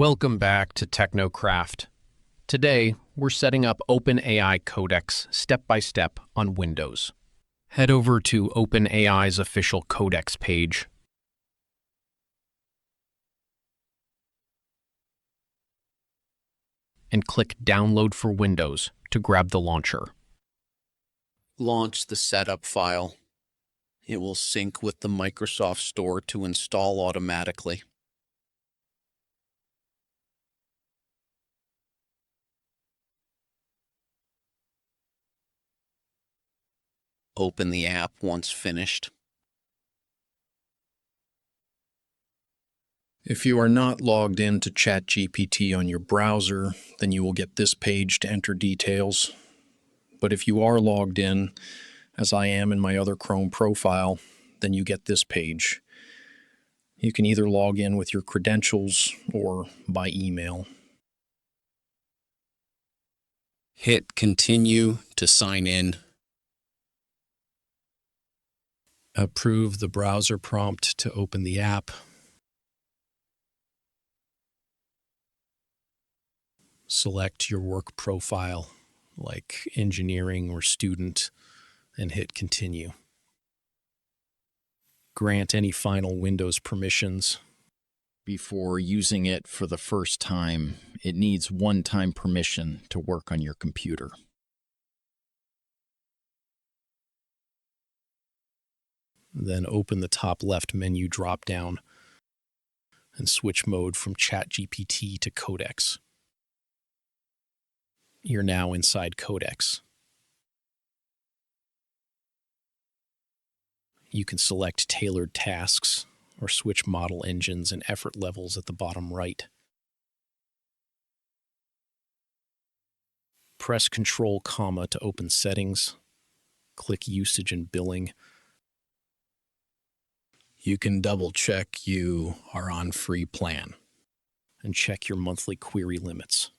Welcome back to TechnoCraft. Today, we're setting up OpenAI Codex step by step on Windows. Head over to OpenAI's official Codex page. And click Download for Windows to grab the launcher. Launch the setup file. It will sync with the Microsoft Store to install automatically. Open the app once finished. If you are not logged into ChatGPT on your browser, then you will get this page to enter details. But if you are logged in, as I am in my other Chrome profile, then you get this page. You can either log in with your credentials or by email. Hit Continue to sign in. Approve the browser prompt to open the app. Select your work profile, like engineering or student, and hit Continue. Grant any final Windows permissions. Before using it for the first time, it needs one-time permission to work on your computer. Then open the top left menu drop-down and switch mode from ChatGPT to Codex. You're now inside Codex. You can select tailored tasks or switch model engines and effort levels at the bottom right. Press Ctrl, to open settings. Click Usage and Billing. You can double-check you are on free plan and check your monthly query limits.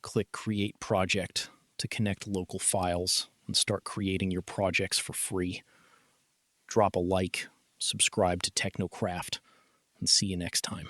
Click Create Project to connect local files and start creating your projects for free. Drop a like, subscribe to TechnoCraft, and see you next time.